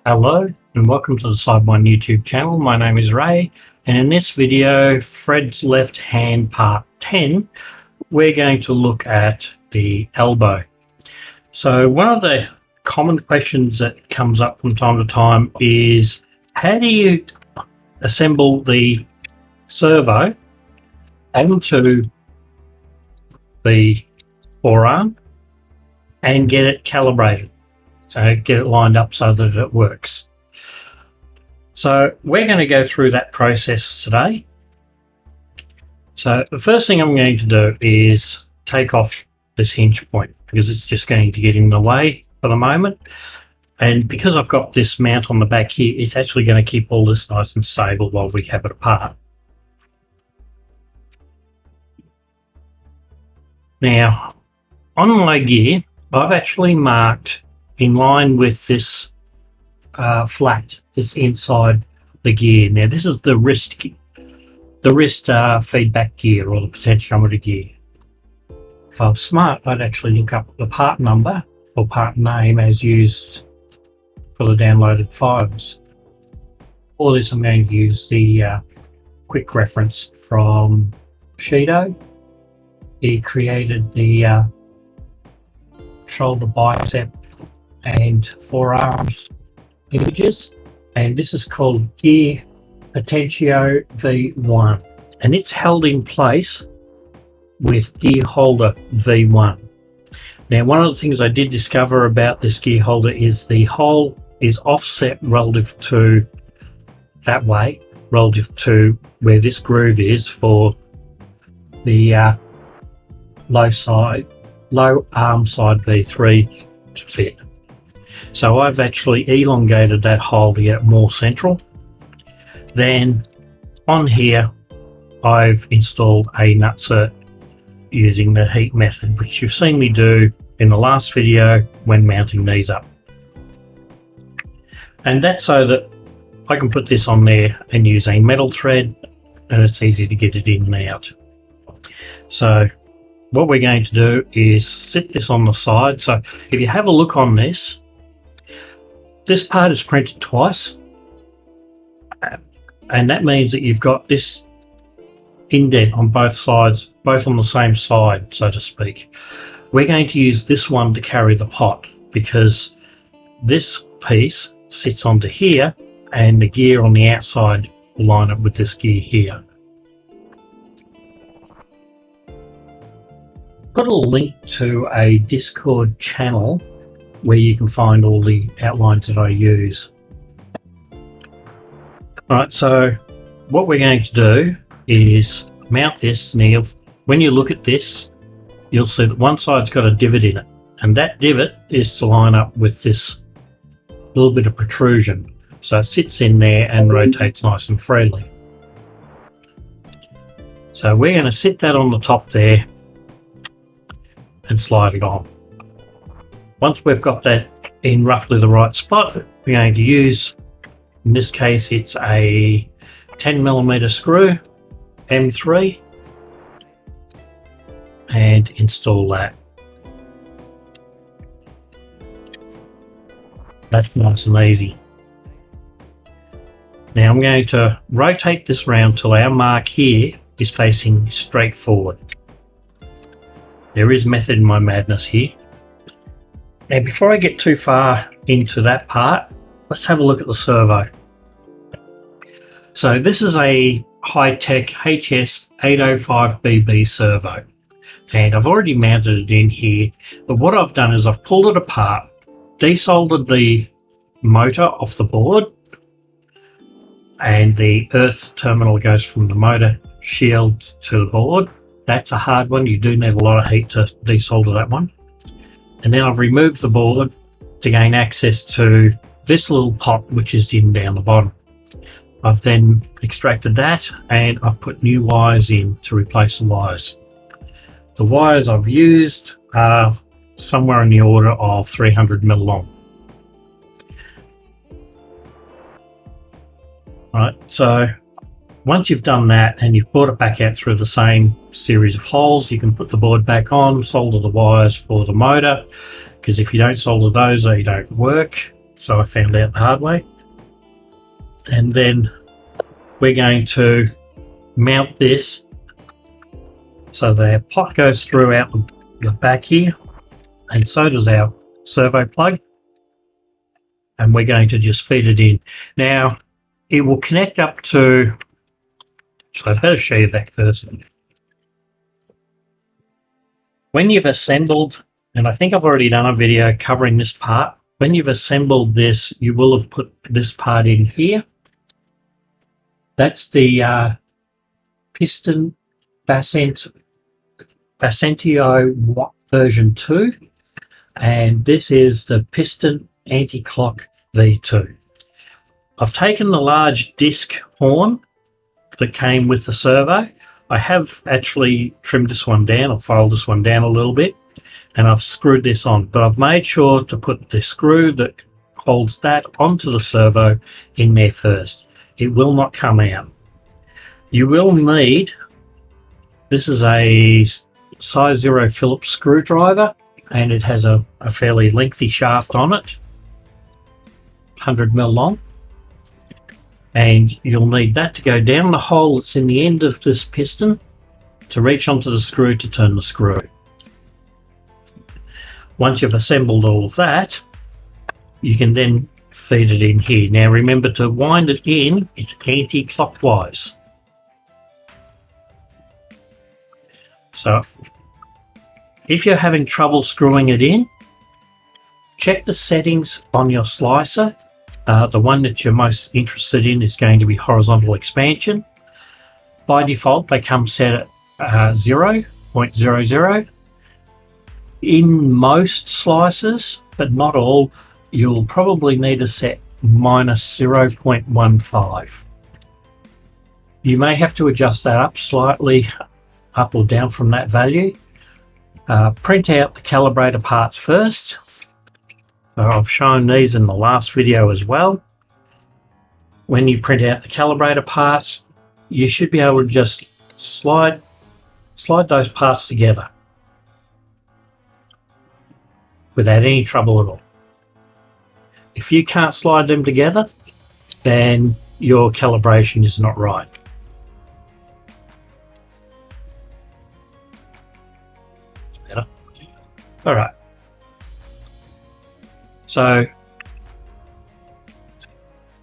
Hello and welcome to the Sidewind YouTube channel. My name is Ray, and in this video, Fred's Left Hand Part 10, we're going to look at the elbow. So one of the common questions that comes up from time to time is, how do you assemble the servo onto the forearm and get it calibrated? So get it lined up so that it works. So we're going to go through that process today. So the first thing I'm going to do is take off this hinge point because it's just going to get in the way for the moment. And because I've got this mount on the back here, it's actually going to keep all this nice and stable while we have it apart. Now, on my gear, I've actually marked in line with this flat that's inside the gear. Now this is the wrist feedback gear, or the potentiometer gear. If I was smart, I'd actually look up the part number or part name as used for the downloaded files. For this, I'm going to use the quick reference from Shido. He created the shoulder, bicep and forearms images, and this is called Gear Potentio V1, and it's held in place with gear holder V1. Now, one of the things I did discover about this gear holder is the hole is offset relative to that way, relative to where this groove is for the low arm side V3 to fit. So I've actually elongated that hole to get it more central. Then on here, I've installed a nutsert using the heat method, which you've seen me do in the last video when mounting these up. And that's so that I can put this on there and use a metal thread, and it's easy to get it in and out. So what we're going to do is sit this on the side. So if you have a look on this part is printed twice, and that means that you've got this indent on both sides, both on the same side, so to speak. We're going to use this one to carry the pot because this piece sits onto here and the gear on the outside will line up with this gear here. Put a link to a Discord channel where you can find all the outlines that I use. Alright, so what we're going to do is mount this. Now, when you look at this, you'll see that one side's got a divot in it, and that divot is to line up with this little bit of protrusion. So it sits in there and rotates nice and freely. So we're going to sit that on the top there and slide it on. Once we've got that in roughly the right spot, we're going to use, in this case, it's a 10mm screw, M3, and install that. That's nice and easy. Now I'm going to rotate this round till our mark here is facing straight forward. There is method in my madness here. Now, before I get too far into that part, let's have a look at the servo. So this is a high-tech HS805BB servo, and I've already mounted it in here, but what I've done is I've pulled it apart, desoldered the motor off the board, and the earth terminal goes from the motor shield to the board. That's a hard one. You do need a lot of heat to desolder that one. And then I've removed the board to gain access to this little pot, which is in down the bottom. I've then extracted that and I've put new wires in to replace the wires. The wires I've used are somewhere in the order of 300 mil long. Right, so once you've done that and you've brought it back out through the same series of holes, you can put the board back on, solder the wires for the motor, because if you don't solder those, they don't work. so I found out the hard way. And then we're going to mount this so the pot goes throughout the back here, and so does our servo plug. And we're going to just feed it in. Now, it will connect up to, so I'd better show you that first. When you've assembled, and I think I've already done a video covering this part, when you've assembled this, you will have put this part in here. That's the piston Basentio version 2, and this is the piston anti-clock V2. I've taken the large disc horn that came with the servo. I have actually trimmed this one down, or filed this one down a little bit, and I've screwed this on, but I've made sure to put the screw that holds that onto the servo in there first. It will not come out. You will need, this is a size 0 Phillips screwdriver, and it has a fairly lengthy shaft on it, 100mm long, and you'll need that to go down the hole that's in the end of this piston to reach onto the screw to turn the screw. Once you've assembled all of that, you can then feed it in here. Now remember, to wind it in, it's anti-clockwise. So if you're having trouble screwing it in, check the settings on your slicer. The one that you're most interested in is going to be horizontal expansion. By default, they come set at 0.00. In most slicers, but not all, you'll probably need to set -0.15. You may have to adjust that up slightly, up or down from that value. Print out the calibrator parts first. I've shown these in the last video as well. When you print out the calibrator parts, you should be able to just slide those parts together without any trouble at all. If you can't slide them together, then your calibration is not right. Better. All right. So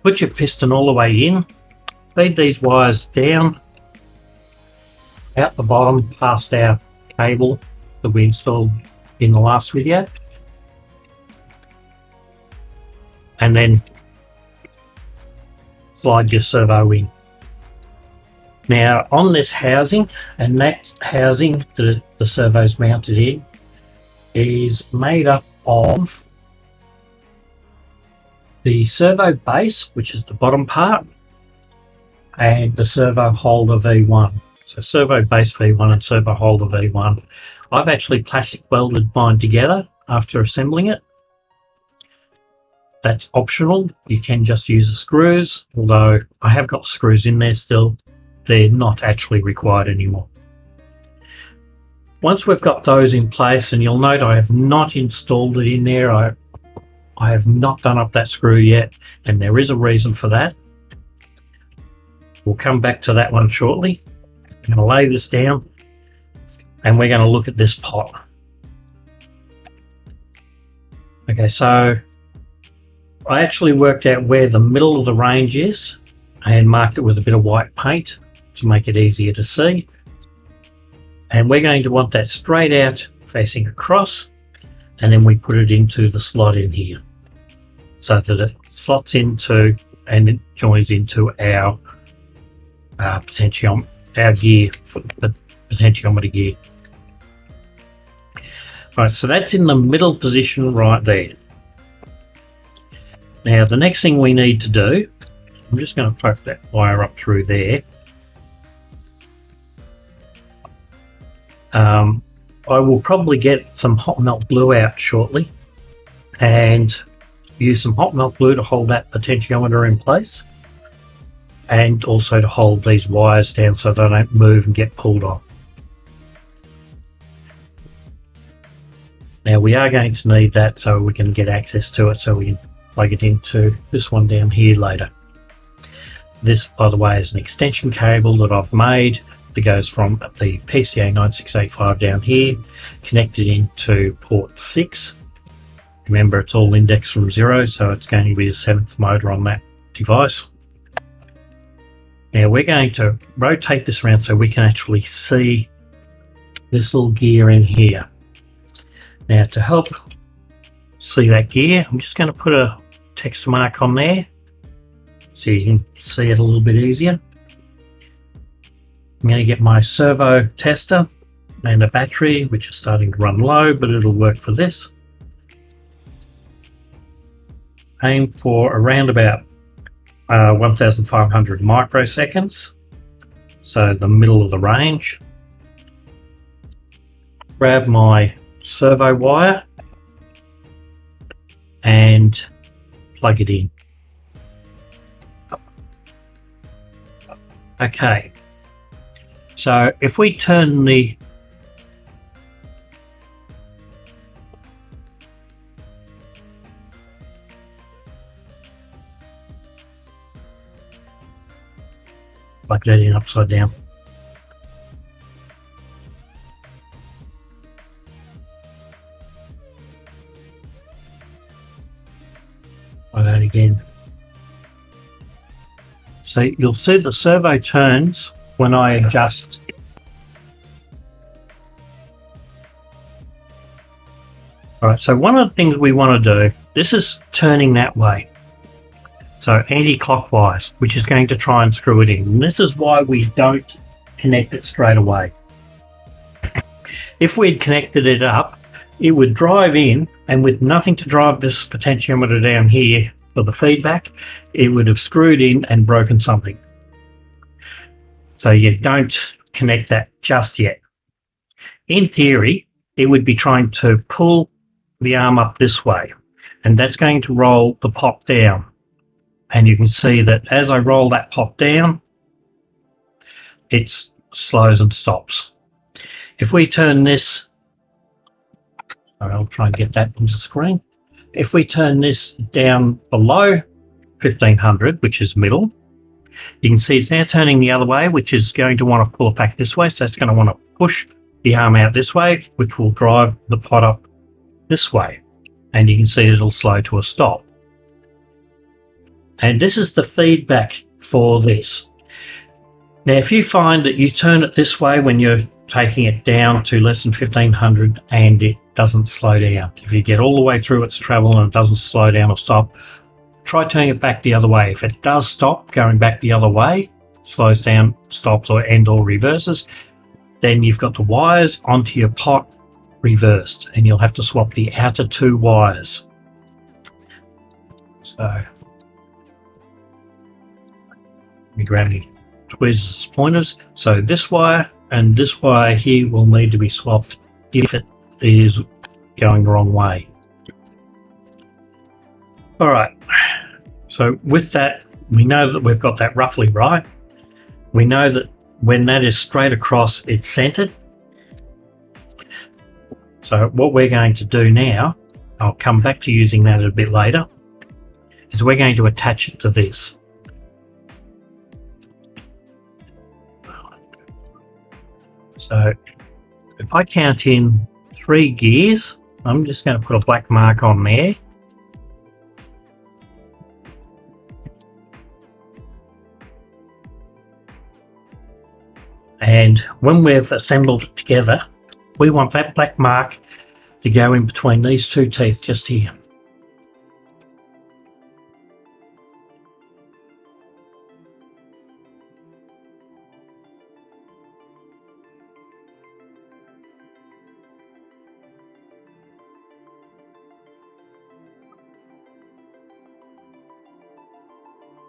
put your piston all the way in, feed these wires down, out the bottom past our cable that we installed in the last video, and then slide your servo in. Now on this housing, and that housing that the servo's mounted in is made up of the servo base, which is the bottom part, and the servo holder V1. So servo base V1 and servo holder V1. I've actually plastic welded mine together after assembling it. That's optional. You can just use the screws, although I have got screws in there still. They're not actually required anymore. Once we've got those in place, and you'll note I have not installed it in there, I have not done up that screw yet, and there is a reason for that. We'll come back to that one shortly. I'm going to lay this down, and we're going to look at this pot. Okay, so I actually worked out where the middle of the range is and marked it with a bit of white paint to make it easier to see. And we're going to want that straight out facing across, and then we put it into the slot in here so that it slots into and it joins into our potentiometer gear. Right, so that's in the middle position right there. Now the next thing we need to do, I'm just going to poke that wire up through there. I will probably get some hot melt glue out shortly and use some hot melt glue to hold that potentiometer in place, and also to hold these wires down so they don't move and get pulled on. Now we are going to need that so we can get access to it, so we can plug it into this one down here later. This, by the way, is an extension cable that I've made that goes from the PCA 9685 down here, connected into port 6. Remember, it's all indexed from 0, so it's going to be the 7th motor on that device. Now we're going to rotate this around so we can actually see this little gear in here. Now to help see that gear, I'm just going to put a text mark on there so you can see it a little bit easier. I'm going to get my servo tester and a battery, which is starting to run low, but it'll work for this. Aim for around about 1500 microseconds, so the middle of the range. Grab my servo wire and plug it in. Okay, so if we turn the plug that in upside down. Try that again. So you'll see the servo turns when I adjust. Alright, so one of the things we want to do, this is turning that way. So anti-clockwise, which is going to try and screw it in. And this is why we don't connect it straight away. If we'd connected it up, it would drive in, and with nothing to drive this potentiometer down here for the feedback, it would have screwed in and broken something. So you don't connect that just yet. In theory, it would be trying to pull the arm up this way, and that's going to roll the pot down. And you can see that as I roll that pot down, it slows and stops. If we turn this, I'll try and get that into screen. If we turn this down below 1500, which is middle, you can see it's now turning the other way, which is going to want to pull it back this way. So it's going to want to push the arm out this way, which will drive the pot up this way. And you can see it'll slow to a stop. And this is the feedback for this. Now, if you find that you turn it this way when you're taking it down to less than 1500 and it doesn't slow down, if you get all the way through its travel and it doesn't slow down or stop, try turning it back the other way. If it does stop, going back the other way, slows down, stops, or reverses, then you've got the wires onto your pot reversed, and you'll have to swap the outer two wires. So let me grab me tweezers, pointers. So this wire and this wire here will need to be swapped if it is going the wrong way. All right, so with that, we know that we've got that roughly right. We know that when that is straight across, it's centered. So what we're going to do now, I'll come back to using that a bit later, is we're going to attach it to this. So if I count in 3 gears, I'm just going to put a black mark on there. And when we've assembled it together, we want that black mark to go in between these 2 teeth just here.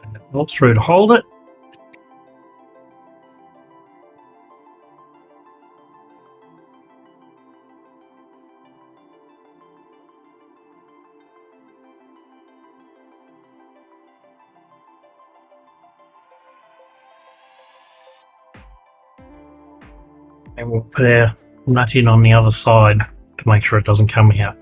And pull through to hold it. And we'll put our nut in on the other side to make sure it doesn't come out.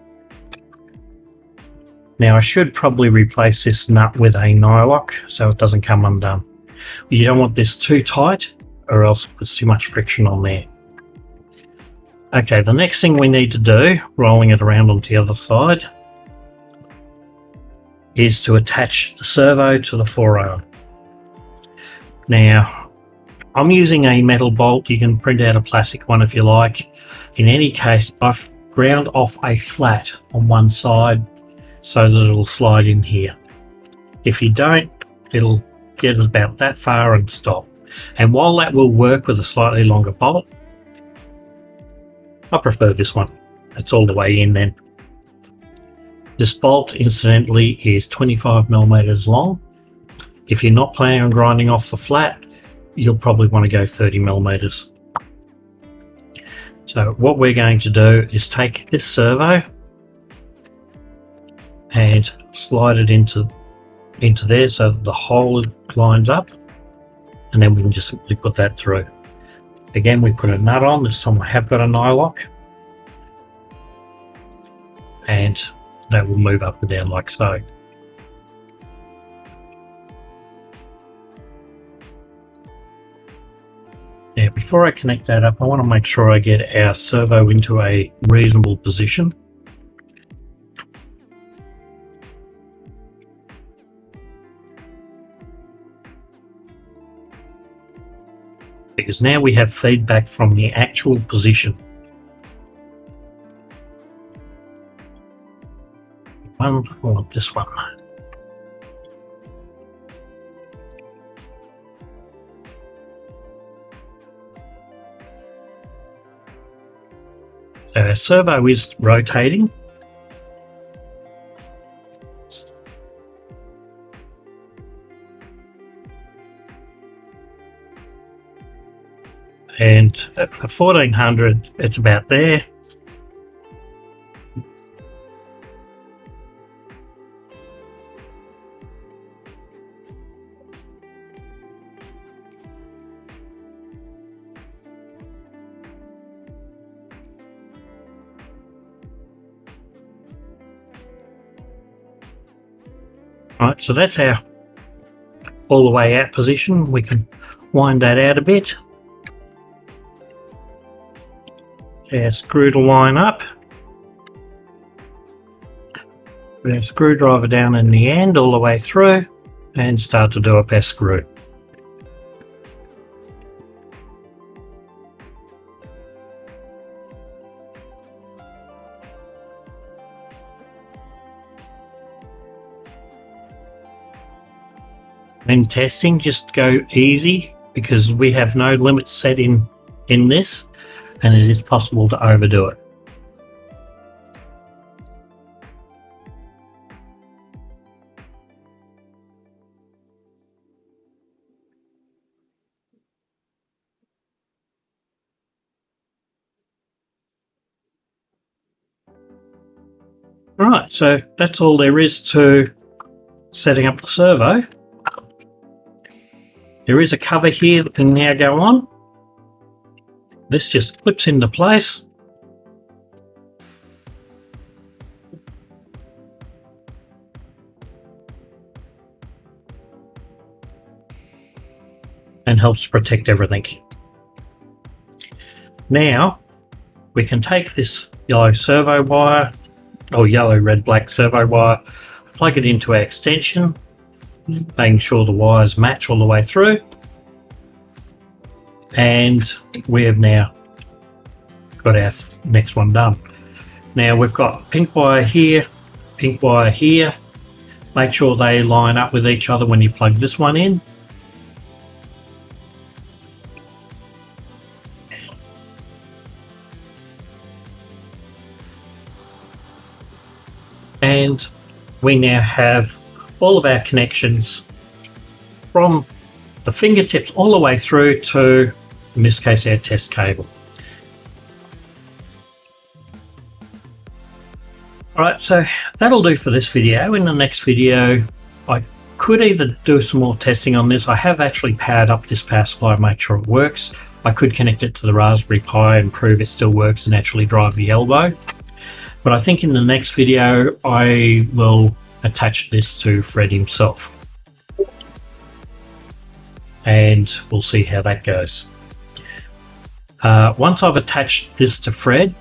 Now I should probably replace this nut with a nylock so it doesn't come undone. You don't want this too tight or else it puts too much friction on there. Okay, the next thing we need to do, rolling it around onto the other side, is to attach the servo to the forearm. Now, I'm using a metal bolt. You can print out a plastic one if you like. In any case, I've ground off a flat on one side so that it'll slide in here. If you don't, it'll get about that far and stop. And while that will work with a slightly longer bolt, I prefer this one. It's all the way in then. This bolt, incidentally, is 25mm long. If you're not planning on grinding off the flat, you'll probably want to go 30mm. So what we're going to do is take this servo and slide it into there so that the hole lines up, and then we can just simply put that through. Again, we put a nut on. This time I have got a nylock, and that will move up and down like so. Now, before I connect that up, I want to make sure I get our servo into a reasonable position. Because now we have feedback from the actual position. I want this one. So our servo is rotating. And for 1400, it's about there. Right, so that's our all the way out position. We can wind that out a bit. Our screw to line up. Put our screwdriver down in the end all the way through and start to do up our screw. In testing, just go easy because we have no limits set in this, and it is possible to overdo it. Right, so that's all there is to setting up the servo. There is a cover here that can now go on. This just clips into place. And helps protect everything. Now we can take this yellow servo wire, or yellow, red, black servo wire, plug it into our extension, making sure the wires match all the way through, and we have now got our next one done. Now we've got pink wire here, pink wire here. Make sure they line up with each other when you plug this one in. And we now have all of our connections from the fingertips all the way through to, in this case, our test cable. Alright, so that'll do for this video. In the next video, I could either do some more testing on this. I have actually powered up this power supply to make sure it works. I could connect it to the Raspberry Pi and prove it still works and actually drive the elbow. But I think in the next video, I will attach this to Fred himself. And we'll see how that goes. Once I've attached this to Fred,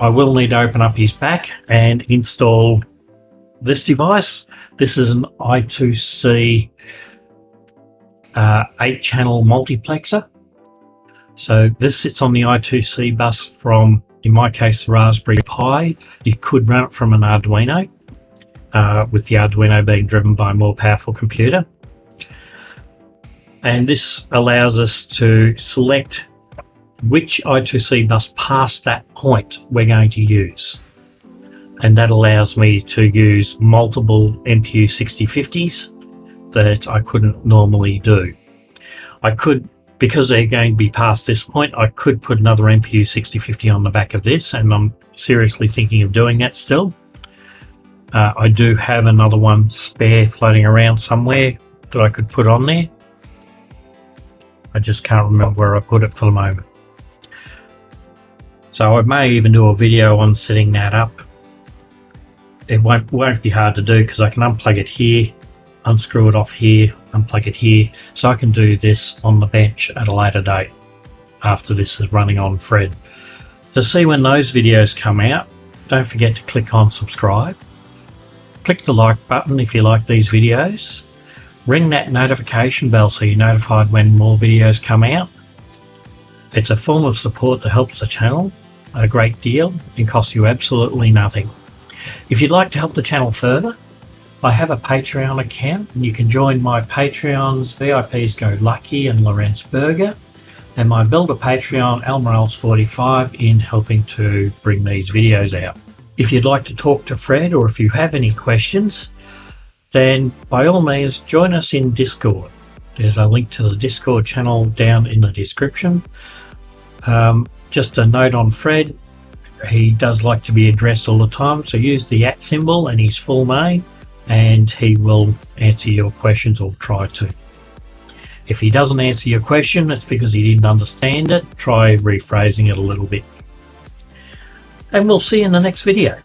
I will need to open up his back and install this device. This is an I2C 8-channel multiplexer. So this sits on the I2C bus from, in my case, the Raspberry Pi. You could run it from an Arduino, with the Arduino being driven by a more powerful computer. And this allows us to select which I2C bus past that point we're going to use. And that allows me to use multiple MPU 6050s that I couldn't normally do. I could, because they're going to be past this point, I could put another MPU 6050 on the back of this, and I'm seriously thinking of doing that still. I do have another one spare floating around somewhere that I could put on there. I just can't remember where I put it for the moment. So I may even do a video on setting that up. It won't be hard to do because I can unplug it here, unscrew it off here, unplug it here. So I can do this on the bench at a later date after this is running on Fred. To see when those videos come out, don't forget to click on subscribe. Click the like button if you like these videos. Ring that notification bell so you're notified when more videos come out. It's a form of support that helps the channel a great deal and costs you absolutely nothing. If you'd like to help the channel further, I have a Patreon account and you can join my Patreons VIPs Go Lucky and Lorenz Berger, and my Builder Patreon Almorales45 in helping to bring these videos out. If you'd like to talk to Fred, or if you have any questions, then by all means join us in Discord. There's a link to the Discord channel down in the description. Just a note on Fred, he does like to be addressed all the time, so use the @ symbol and his full name and he will answer your questions, or try to. If he doesn't answer your question, it's because he didn't understand it. Try rephrasing it a little bit. And we'll see you in the next video.